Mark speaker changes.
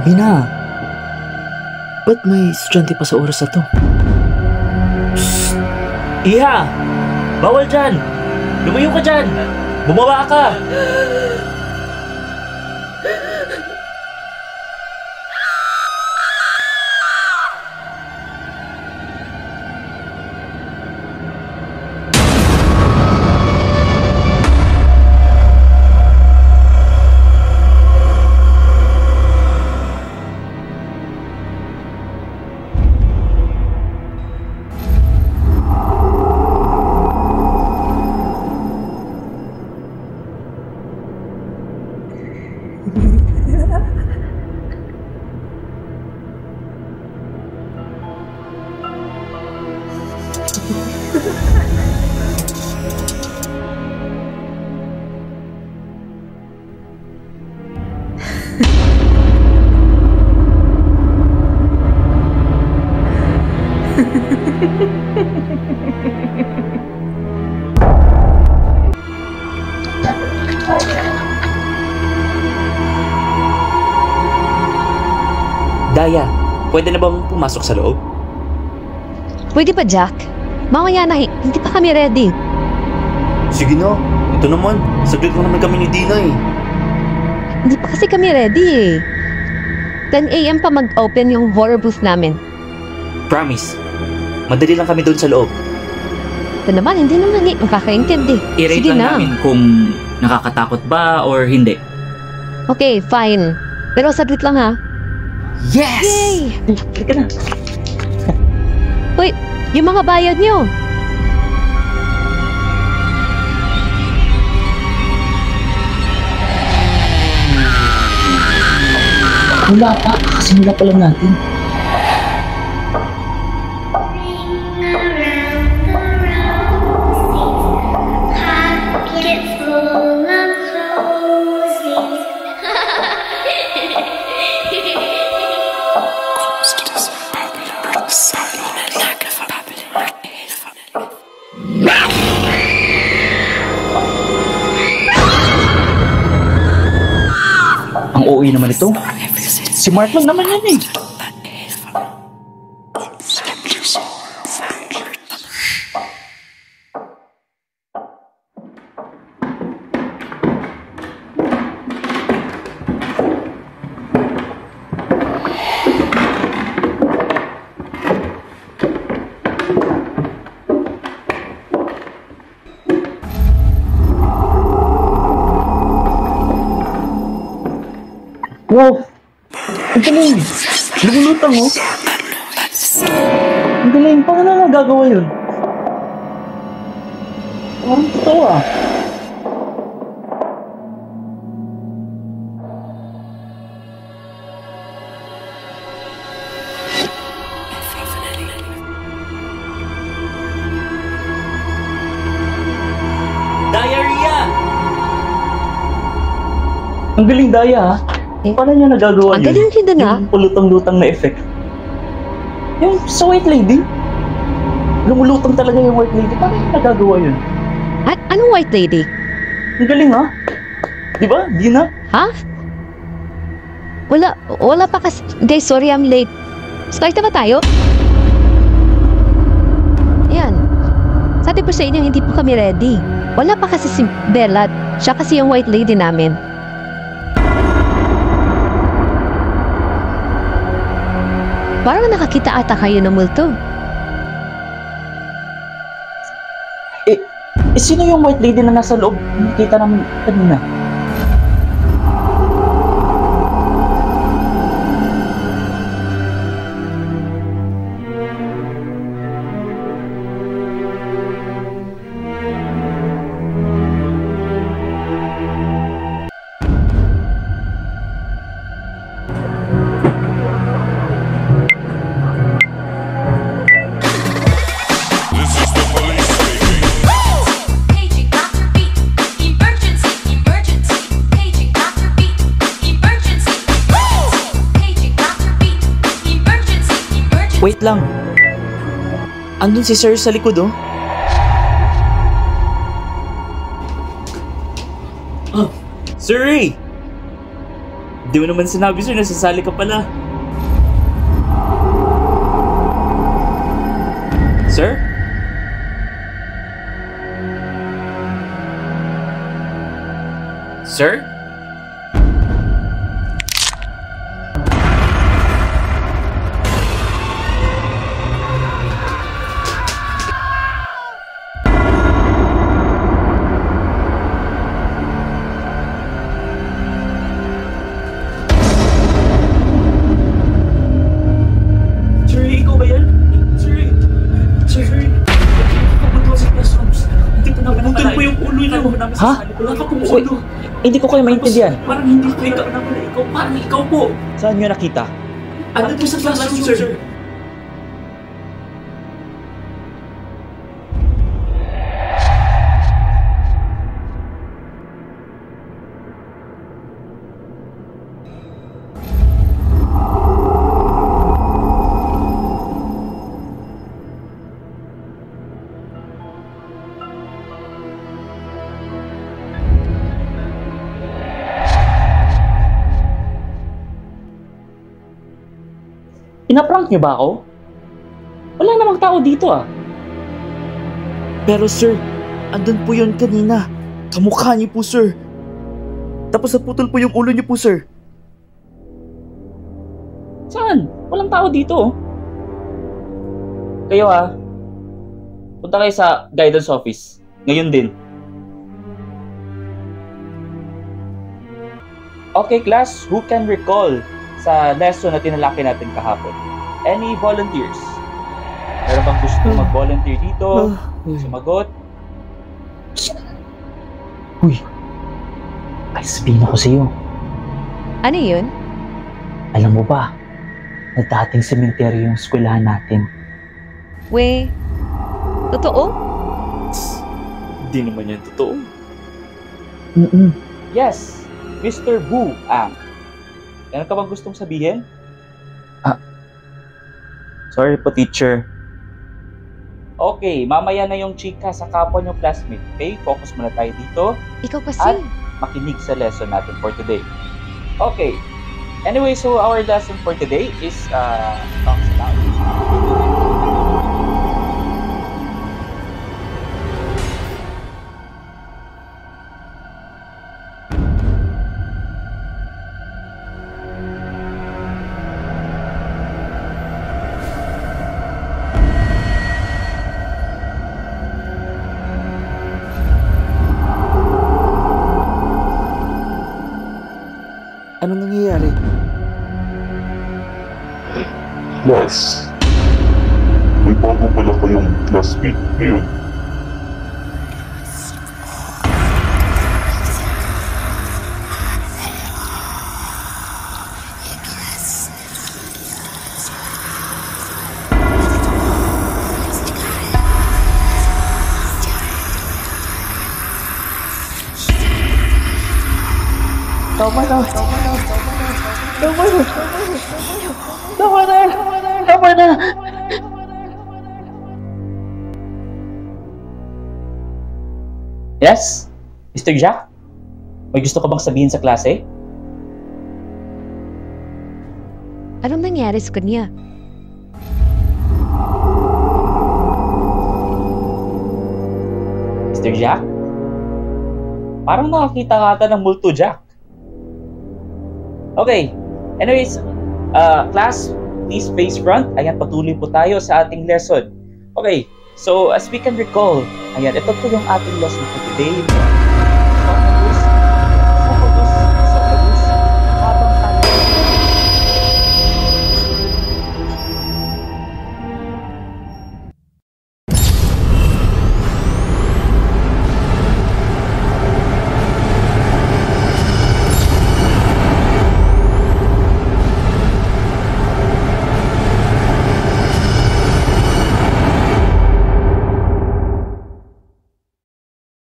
Speaker 1: Gabi na. Ba't may estudyante pa sa oras na to?
Speaker 2: Psst! Iha! Bawal dyan! Lumayo ka dyan! Bumaba ka! Daya, pwede na bang pumasok sa loob?
Speaker 3: Pwede pa, Jack? Mamaya na, hindi pa kami ready.
Speaker 2: Sige na, ito naman. Saglit lang naman kami ni Dina eh.
Speaker 3: Hindi pa kasi kami ready eh. 10 AM pa mag-open yung horror booth namin.
Speaker 2: Promise, madali lang kami doon sa loob.
Speaker 3: Ito naman, hindi naman makakaintindi.
Speaker 4: I-rate
Speaker 3: Sige
Speaker 4: lang
Speaker 3: na.
Speaker 4: namin kung nakakatakot ba or hindi.
Speaker 3: Okay, fine. Pero saglit lang ha.
Speaker 1: Yes!
Speaker 3: Yay!
Speaker 1: Halika na.
Speaker 3: Wait, yung mga bayad nyo.
Speaker 1: Wala pa. Kasimula pa lang natin. Ang OA naman ito. Si Mark lang naman yan eh. Wow! Ang galing! Lumulutang oh! Ang galing! Paano na nagagawa yun? Parang totoo ah!
Speaker 2: Diarrhea!
Speaker 1: Ang galing, Daya ah! Paano niya nagagawa
Speaker 3: Ang
Speaker 1: yun?
Speaker 3: galing din na.
Speaker 1: Yung pulutang-lutang na effect. Yung sa White Lady, lumulutang talaga yung White Lady. Paano niya nagagawa yun?
Speaker 3: At anong white lady?
Speaker 1: Ang galing ha? Di ba? Dina?
Speaker 3: Ha? Wala pa kasi. Hindi, sorry, I'm late. Start na ba tayo? Yan. Sabi ko sa inyo, hindi po kami ready. Wala pa kasi si Bella. Siya kasi yung white lady namin. Parang nakakita ata kayo ng multo.
Speaker 1: Sino yung White Lady na nasa loob? Nakita namin kanina.
Speaker 2: Wait lang. Andun si Sir sa likod oh. Oh, Sir Ray! Di mo naman sinabi, sir, nasasali ka pala. Sir? Sir? Sir, ikaw ba yan? Sir, kapag sa classrooms, hindi pa namin nakalain. Po yung ulo niyo.
Speaker 1: Ha?
Speaker 2: Wala pa pong
Speaker 1: Wait,
Speaker 2: ulo.
Speaker 1: hindi ko kayo maintindihan.
Speaker 2: Parang hindi ko ikaw na pala. Parang ikaw po.
Speaker 1: Saan nyo nakita?
Speaker 2: Ano po sa classroom, sir?
Speaker 1: Pinaprank nyo ba ako? Wala namang tao dito ah.
Speaker 2: Pero sir, andun po yun kanina. Kamukha niyo po, sir. Tapos naputol po yung ulo niyo po, sir.
Speaker 1: Saan? Walang tao dito oh. Kayo ah. Punta kayo sa guidance office. Ngayon din. Okay class, who can recall sa lesson na tinalaki natin kahapon? Any volunteers? Meron bang gusto mag-volunteer dito? Sumagot? Uy, ay sabihin ako sa'yo.
Speaker 3: Ano yun?
Speaker 1: Alam mo ba, na dating sementeryo yung eskwelahan natin.
Speaker 3: We, totoo?
Speaker 2: Di naman yan totoo.
Speaker 1: Yes, Mr. Bu Ang. Meron ka bang gustong sabihin? Sorry po, teacher. Okay, mamaya na yung chika sa kapwa niyong classmate. Okay, focus muna tayo dito.
Speaker 3: Ikaw kasi.
Speaker 1: At makinig sa lesson natin for today. Okay. Anyway, so our lesson for today is talks about
Speaker 2: Anong nangyayari?
Speaker 5: Class, may bago pala kayong classmate ngayon.
Speaker 1: Tama na! Yes? Mr. Jack? May gusto ka bang sabihin sa klase?
Speaker 3: Anong nangyari sa kanya?
Speaker 1: Mr. Jack? Parang nakakita ka ata ng multo, Jack. Okay. Anyways, class, please face front. Ayan, patuloy po tayo sa ating lesson. Okay. So, as we can recall, ayan, ito po yung ating lesson for today.